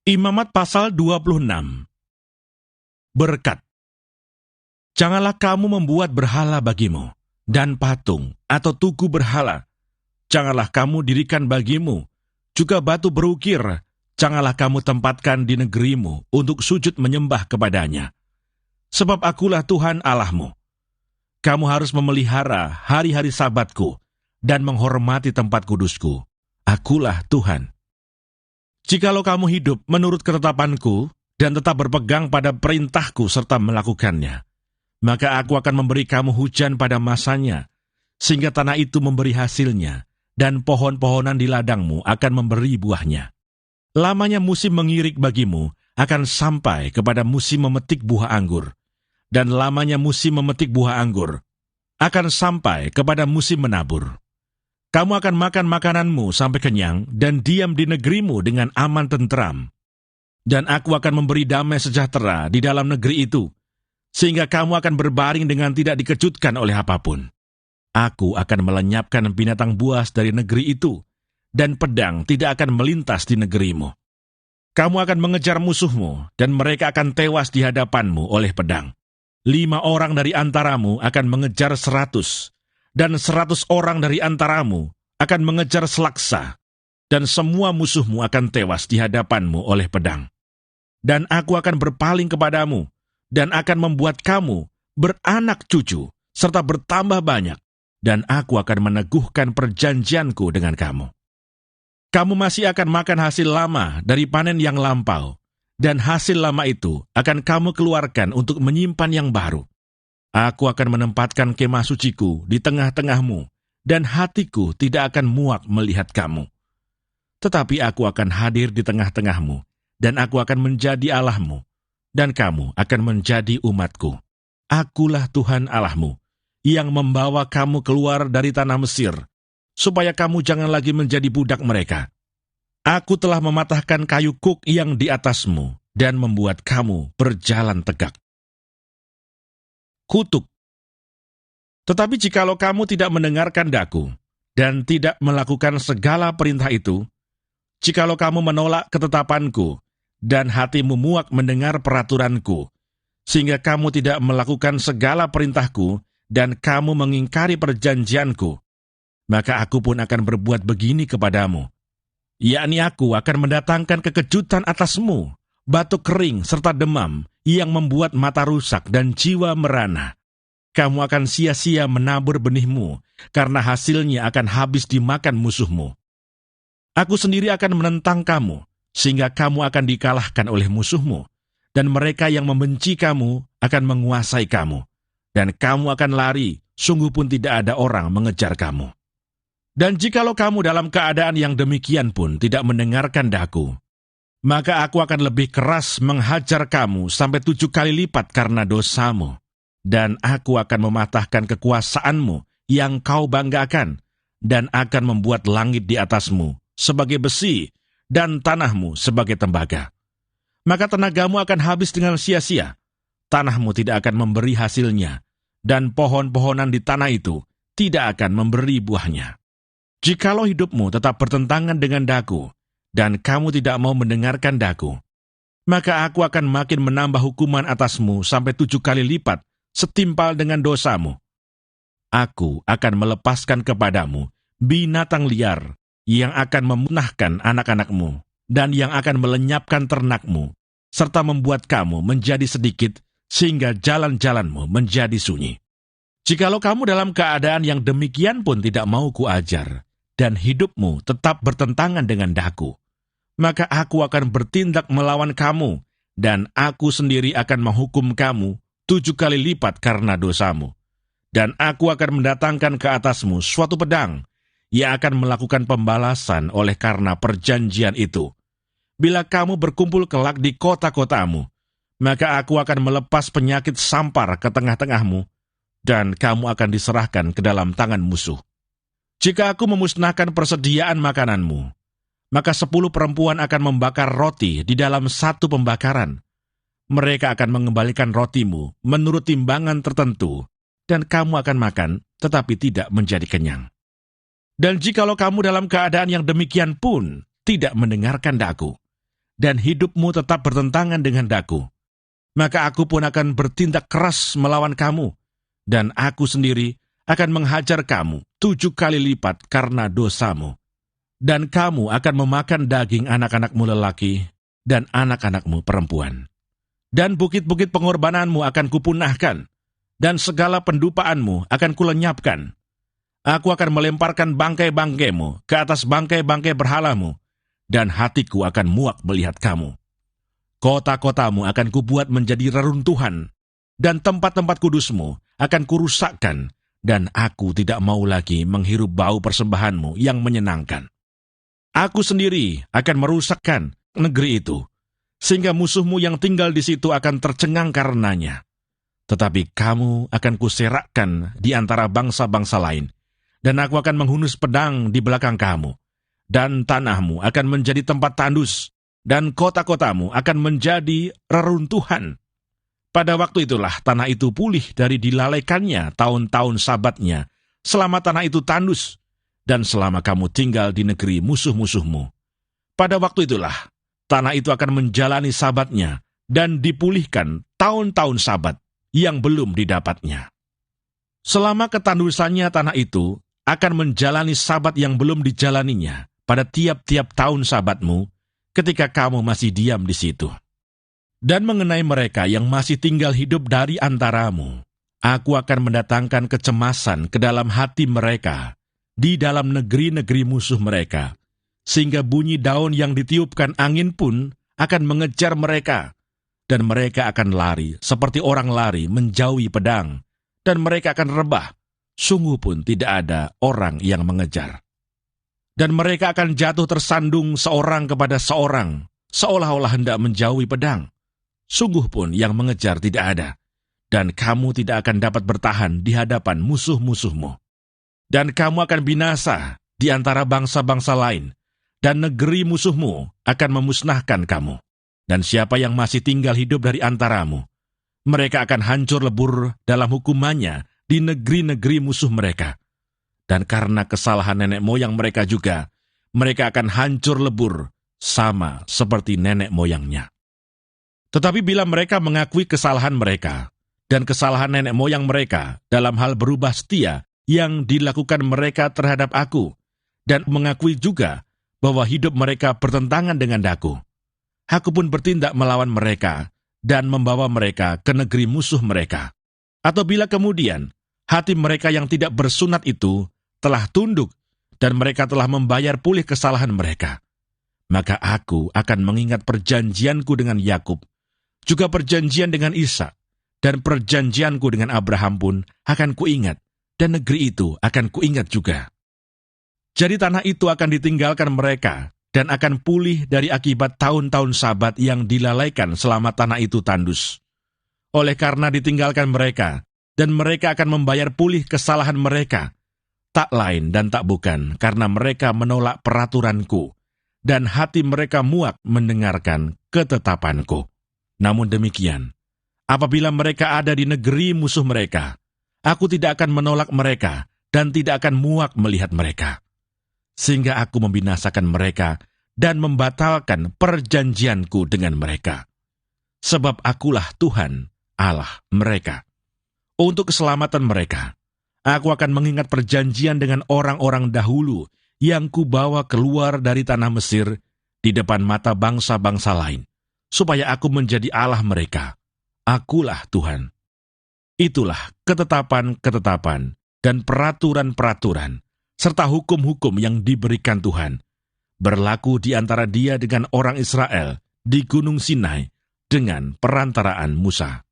Imamat pasal 26. Berkat. Janganlah kamu membuat berhala bagimu, dan patung atau tugu berhala. Janganlah kamu dirikan bagimu, juga batu berukir, janganlah kamu tempatkan di negerimu untuk sujud menyembah kepadanya. Sebab akulah Tuhan Allahmu. Kamu harus memelihara hari-hari Sabatku, dan menghormati tempat kudusku. Akulah Tuhan. Jikalau kamu hidup menurut ketetapanku dan tetap berpegang pada perintahku serta melakukannya, maka aku akan memberi kamu hujan pada masanya, sehingga tanah itu memberi hasilnya, dan pohon-pohonan di ladangmu akan memberi buahnya. Lamanya musim mengirik bagimu akan sampai kepada musim memetik buah anggur, dan lamanya musim memetik buah anggur akan sampai kepada musim menabur. Kamu akan makan makananmu sampai kenyang dan diam di negerimu dengan aman tentram. Dan aku akan memberi damai sejahtera di dalam negeri itu, sehingga kamu akan berbaring dengan tidak dikejutkan oleh apapun. Aku akan melenyapkan binatang buas dari negeri itu, dan pedang tidak akan melintas di negerimu. Kamu akan mengejar musuhmu, dan mereka akan tewas di hadapanmu oleh pedang. 5 orang dari antaramu akan mengejar 100, dan 100 orang dari antaramu akan mengejar selaksa, dan semua musuhmu akan tewas di hadapanmu oleh pedang. Dan aku akan berpaling kepadamu, dan akan membuat kamu beranak cucu, serta bertambah banyak, dan aku akan meneguhkan perjanjianku dengan kamu. Kamu masih akan makan hasil lama dari panen yang lampau, dan hasil lama itu akan kamu keluarkan untuk menyimpan yang baru. Aku akan menempatkan kemah suciku di tengah-tengahmu, dan hatiku tidak akan muak melihat kamu. Tetapi aku akan hadir di tengah-tengahmu, dan aku akan menjadi Allahmu, dan kamu akan menjadi umatku. Akulah Tuhan Allahmu, yang membawa kamu keluar dari tanah Mesir, supaya kamu jangan lagi menjadi budak mereka. Aku telah mematahkan kayu kuk yang di atasmu, dan membuat kamu berjalan tegak. Kutuk. Tetapi jikalau kamu tidak mendengarkan daku, dan tidak melakukan segala perintah itu, jikalau kamu menolak ketetapanku, dan hatimu muak mendengar peraturanku, sehingga kamu tidak melakukan segala perintahku, dan kamu mengingkari perjanjianku, maka aku pun akan berbuat begini kepadamu, yakni aku akan mendatangkan kekejutan atasmu, batuk kering serta demam, yang membuat mata rusak dan jiwa merana. Kamu akan sia-sia menabur benihmu, karena hasilnya akan habis dimakan musuhmu. Aku sendiri akan menentang kamu, sehingga kamu akan dikalahkan oleh musuhmu, dan mereka yang membenci kamu akan menguasai kamu, dan kamu akan lari, sungguh pun tidak ada orang mengejar kamu. Dan jikalau kamu dalam keadaan yang demikian pun tidak mendengarkan daku, maka aku akan lebih keras menghajar kamu sampai 7 kali lipat karena dosamu, dan aku akan mematahkan kekuasaanmu yang kau banggakan, dan akan membuat langit di atasmu sebagai besi, dan tanahmu sebagai tembaga. Maka tenagamu akan habis dengan sia-sia, tanahmu tidak akan memberi hasilnya, dan pohon-pohonan di tanah itu tidak akan memberi buahnya. Jikalau hidupmu tetap bertentangan dengan daku, dan kamu tidak mau mendengarkan daku, maka aku akan makin menambah hukuman atasmu sampai 7 kali lipat, setimpal dengan dosamu. Aku akan melepaskan kepadamu binatang liar yang akan memunahkan anak-anakmu, dan yang akan melenyapkan ternakmu, serta membuat kamu menjadi sedikit, sehingga jalan-jalanmu menjadi sunyi. Jikalau kamu dalam keadaan yang demikian pun tidak mau kuajar, dan hidupmu tetap bertentangan dengan daku, maka aku akan bertindak melawan kamu, dan aku sendiri akan menghukum kamu 7 kali lipat karena dosamu. Dan aku akan mendatangkan ke atasmu suatu pedang, yang akan melakukan pembalasan oleh karena perjanjian itu. Bila kamu berkumpul kelak di kota-kotamu, maka aku akan melepas penyakit sampar ke tengah-tengahmu, dan kamu akan diserahkan ke dalam tangan musuh. Jika aku memusnahkan persediaan makananmu, maka 10 perempuan akan membakar roti di dalam satu pembakaran. Mereka akan mengembalikan rotimu menurut timbangan tertentu, dan kamu akan makan, tetapi tidak menjadi kenyang. Dan jikalau kamu dalam keadaan yang demikian pun tidak mendengarkan daku, dan hidupmu tetap bertentangan dengan daku, maka aku pun akan bertindak keras melawan kamu, dan aku sendiri akan menghajar kamu 7 kali lipat karena dosamu. Dan kamu akan memakan daging anak-anakmu lelaki dan anak-anakmu perempuan. Dan bukit-bukit pengorbananmu akan kupunahkan, dan segala pendupaanmu akan kulenyapkan. Aku akan melemparkan bangkai-bangkaimu ke atas bangkai-bangkai berhalamu, dan hatiku akan muak melihat kamu. Kota-kotamu akan kubuat menjadi reruntuhan, dan tempat-tempat kudusmu akan kurusakkan, dan aku tidak mau lagi menghirup bau persembahanmu yang menyenangkan. Aku sendiri akan merusakkan negeri itu, sehingga musuhmu yang tinggal di situ akan tercengang karenanya. Tetapi kamu akan kuserakkan di antara bangsa-bangsa lain, dan aku akan menghunus pedang di belakang kamu, dan tanahmu akan menjadi tempat tandus, dan kota-kotamu akan menjadi reruntuhan. Pada waktu itulah tanah itu pulih dari dilalaikannya tahun-tahun sabatnya, selama tanah itu tandus, dan selama kamu tinggal di negeri musuh-musuhmu. Pada waktu itulah tanah itu akan menjalani sabatnya, dan dipulihkan tahun-tahun sabat yang belum didapatnya. Selama ketandusannya tanah itu akan menjalani sabat yang belum dijalaninya pada tiap-tiap tahun sabatmu, ketika kamu masih diam di situ. Dan mengenai mereka yang masih tinggal hidup dari antaramu, aku akan mendatangkan kecemasan ke dalam hati mereka, di dalam negeri-negeri musuh mereka, sehingga bunyi daun yang ditiupkan angin pun akan mengejar mereka, dan mereka akan lari seperti orang lari menjauhi pedang, dan mereka akan rebah, sungguh pun tidak ada orang yang mengejar. Dan mereka akan jatuh tersandung seorang kepada seorang, seolah-olah hendak menjauhi pedang. Sungguh pun yang mengejar tidak ada, dan kamu tidak akan dapat bertahan di hadapan musuh-musuhmu. Dan kamu akan binasa di antara bangsa-bangsa lain, dan negeri musuhmu akan memusnahkan kamu. Dan siapa yang masih tinggal hidup dari antaramu, mereka akan hancur lebur dalam hukumannya di negeri-negeri musuh mereka. Dan karena kesalahan nenek moyang mereka juga, mereka akan hancur lebur sama seperti nenek moyangnya. Tetapi bila mereka mengakui kesalahan mereka dan kesalahan nenek moyang mereka dalam hal berubah setia yang dilakukan mereka terhadap aku, dan mengakui juga bahwa hidup mereka bertentangan dengan daku, aku pun bertindak melawan mereka dan membawa mereka ke negeri musuh mereka. Atau bila kemudian hati mereka yang tidak bersunat itu telah tunduk dan mereka telah membayar pulih kesalahan mereka, maka aku akan mengingat perjanjianku dengan Yakub, juga perjanjian dengan Ishak, dan perjanjianku dengan Abraham pun akan kuingat, dan negeri itu akan kuingat juga. Jadi tanah itu akan ditinggalkan mereka, dan akan pulih dari akibat tahun-tahun sabat yang dilalaikan selama tanah itu tandus. Oleh karena ditinggalkan mereka, dan mereka akan membayar pulih kesalahan mereka, tak lain dan tak bukan karena mereka menolak peraturanku, dan hati mereka muak mendengarkan ketetapanku. Namun demikian, apabila mereka ada di negeri musuh mereka, aku tidak akan menolak mereka dan tidak akan muak melihat mereka, sehingga aku membinasakan mereka dan membatalkan perjanjianku dengan mereka. Sebab akulah Tuhan, Allah mereka. Untuk keselamatan mereka, aku akan mengingat perjanjian dengan orang-orang dahulu yang kubawa keluar dari tanah Mesir di depan mata bangsa-bangsa lain, supaya aku menjadi Allah mereka. Akulah Tuhan. Itulah ketetapan-ketetapan dan peraturan-peraturan, serta hukum-hukum yang diberikan Tuhan, berlaku di antara dia dengan orang Israel di Gunung Sinai dengan perantaraan Musa.